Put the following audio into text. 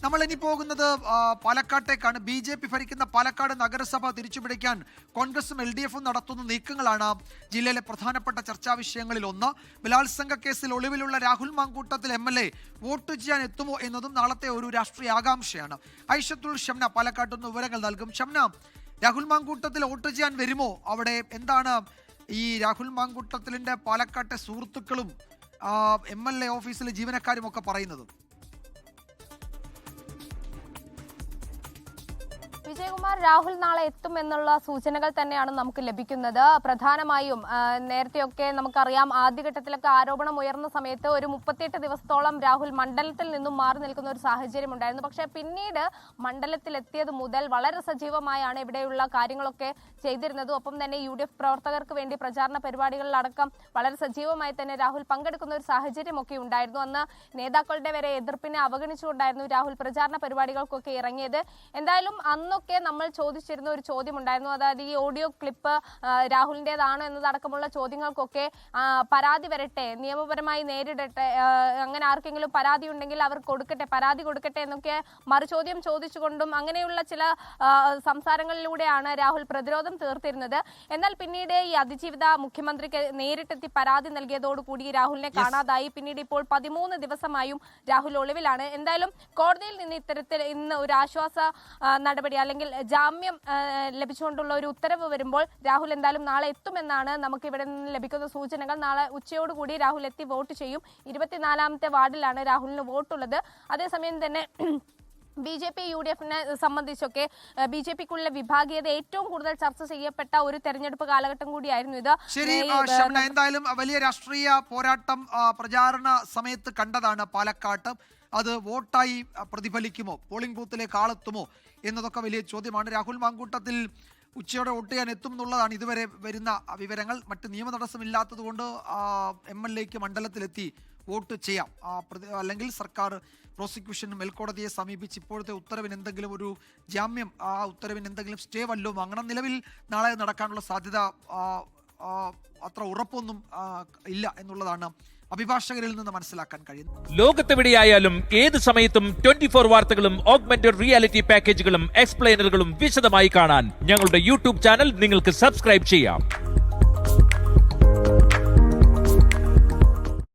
നമ്മൾ ഇനി പോകുന്നത് പാലക്കാട്ടേക്കാണ്. BJP ഭരിക്കുന്ന പാലക്കാട് നഗരസഭ തിരിച്ചുപിടിക്കാൻ കോൺഗ്രസും LDFും നടത്തുന്ന നീക്കങ്ങളാണ് ജില്ലയിലെ പ്രധാനപ്പെട്ട ചർച്ചാ വിഷയങ്ങളിൽ ഒന്ന്. ബലാത്സംഗ കേസിൽ ഒളിവിലുള്ള രാഹുൽ മാങ്കൂട്ടത്തിൽ MLA വോട്ട് ചെയ്യാൻ എത്തുമോ എന്നതും നാളത്തെ ഒരു രാഷ്ട്രീയ ആകാംക്ഷയാണ്. ഐഷത്തുൽ ഷംന പാലക്കാട്ട് നിന്ന് വിവരങ്ങൾ നൽകും. ഷംന, രാഹുൽ മാങ്കൂട്ടത്തിൽ വോട്ട് ചെയ്യാൻ വരുമോ? അവിടെ എന്താണ് ഈ രാഹുൽ മാങ്കൂട്ടത്തിലിന്റെ പാലക്കാട്ടെ സുഹൃത്തുക്കളും MLA ഓഫീസിലെ ജീവനക്കാരും ഒക്കെ പറയുന്നത്? വിജയകുമാർ, രാഹുൽ നാളെ എത്തുമെന്നുള്ള സൂചനകൾ തന്നെയാണ് നമുക്ക് ലഭിക്കുന്നത്. പ്രധാനമായും നേരത്തെയൊക്കെ നമുക്കറിയാം, ആദ്യഘട്ടത്തിലൊക്കെ ആരോപണം ഉയർന്ന സമയത്ത് ഒരു 38 ദിവസത്തോളം രാഹുൽ മണ്ഡലത്തിൽ നിന്നും മാറി നിൽക്കുന്ന ഒരു സാഹചര്യം ഉണ്ടായിരുന്നു. പക്ഷേ പിന്നീട് മണ്ഡലത്തിലെത്തിയത് മുതൽ വളരെ സജീവമായാണ് ഇവിടെയുള്ള കാര്യങ്ങളൊക്കെ ചെയ്തിരുന്നത്. ഒപ്പം തന്നെ UDF പ്രവർത്തകർക്ക് വേണ്ടി പ്രചാരണ പരിപാടികളിലടക്കം വളരെ സജീവമായി തന്നെ രാഹുൽ പങ്കെടുക്കുന്ന ഒരു സാഹചര്യമൊക്കെ ഉണ്ടായിരുന്നു. അന്ന് നേതാക്കളുടെ വരെ എതിർപ്പിനെ അവഗണിച്ചുകൊണ്ടായിരുന്നു രാഹുൽ പ്രചാരണ പരിപാടികൾക്കൊക്കെ ഇറങ്ങിയത്. എന്തായാലും അന്നൊക്കെ നമ്മൾ ചോദിച്ചിരുന്ന ഒരു ചോദ്യം ഉണ്ടായിരുന്നു. അതായത് ഈ ഓഡിയോ ക്ലിപ്പ് രാഹുലിൻ്റെതാണോ എന്നതടക്കമുള്ള ചോദ്യങ്ങൾക്കൊക്കെ പരാതി വരട്ടെ, നിയമപരമായി നേരിടട്ടെ, അങ്ങനെ ആർക്കെങ്കിലും പരാതി ഉണ്ടെങ്കിൽ അവർ പരാതി കൊടുക്കട്ടെ എന്നൊക്കെ മറുചോദ്യം ചോദിച്ചുകൊണ്ടും അങ്ങനെയുള്ള ചില സംസാരങ്ങളിലൂടെയാണ് രാഹുൽ പ്രതിരോധം തീർത്തിരുന്നത്. എന്നാൽ പിന്നീട് ഈ അതിജീവിത മുഖ്യമന്ത്രിക്ക് നേരിട്ടെത്തി പരാതി നൽകിയതോടുകൂടി രാഹുലിനെ കാണാതായി. പിന്നീട് ഇപ്പോൾ 13 ദിവസമായും രാഹുൽ ഒളിവിലാണ്. എന്തായാലും കോടതിയിൽ നിന്ന് ഇത്തരത്തിൽ ഇന്ന് ഒരു ആശ്വാസ നടപടി അല്ലെങ്കിൽ ജാമ്യം ലഭിച്ചുകൊണ്ടുള്ള ഒരു ഉത്തരവ് വരുമ്പോൾ രാഹുൽ എന്തായാലും നാളെ എത്തുമെന്നാണ് നമുക്ക് ഇവിടെ നിന്ന് ലഭിക്കുന്ന സൂചനകൾ. നാളെ ഉച്ചയോടുകൂടി രാഹുൽ എത്തി വോട്ട് ചെയ്യും. 24ാമത്തെ വാർഡിലാണ് രാഹുലിന് വോട്ടുള്ളത്. അതേസമയം തന്നെ BJP UDFനെ സംബന്ധിച്ചൊക്കെ BJPക്കുള്ള വിഭാഗീയത ഏറ്റവും കൂടുതൽ ചർച്ച ചെയ്യപ്പെട്ട ഒരു തെരഞ്ഞെടുപ്പ് കാലഘട്ടം കൂടിയായിരുന്നു ഇത്. ശരി, എന്തായാലും വലിയ രാഷ്ട്രീയ പോരാട്ടം പ്രചാരണ സമയത്ത് കണ്ടതാണ് പാലക്കാട്ട്. അത് വോട്ടായി പ്രതിഫലിക്കുമോ, പോളിംഗ് ബൂത്തിലേക്ക് ആളെത്തുമോ എന്നതൊക്കെ വലിയ ചോദ്യമാണ്. രാഹുൽ മാങ്കൂട്ടത്തിൽ ഉച്ചയോടെ വോട്ട് ചെയ്യാൻ എത്തും എന്നുള്ളതാണ് ഇതുവരെ വരുന്ന വിവരങ്ങൾ. മറ്റ് നിയമ തടസ്സമില്ലാത്തത് കൊണ്ട് MLAക്ക് മണ്ഡലത്തിലെത്തി വോട്ട് ചെയ്യാം. അല്ലെങ്കിൽ സർക്കാർ പ്രോസിക്യൂഷനും മേൽക്കോടതിയെ സമീപിച്ച് ഇപ്പോഴത്തെ ഉത്തരവിന് എന്തെങ്കിലും ഒരു ജാമ്യം, ആ ഉത്തരവിന് എന്തെങ്കിലും സ്റ്റേ വല്ലതും അങ്ങനെ നിലവിൽ നാളെ നടക്കാനുള്ള സാധ്യത അത്ര ഉറപ്പൊന്നും ഇല്ല എന്നുള്ളതാണ് അഭിഭാഷകരിൽ നിന്ന് മനസ്സിലാക്കാൻ കഴിയുന്നു. ലോകത്തെവിടെയായാലും ഏത് സമയത്തും 24 വാർത്തകളും ഓഗ്മെന്റഡ് റിയാലിറ്റി പാക്കേജുകളും എക്സ്പ്ലെയിനറുകളും വിശദമായി കാണാൻ ഞങ്ങളുടെ YouTube ചാനൽ നിങ്ങൾക്ക് സബ്സ്ക്രൈബ് ചെയ്യാം.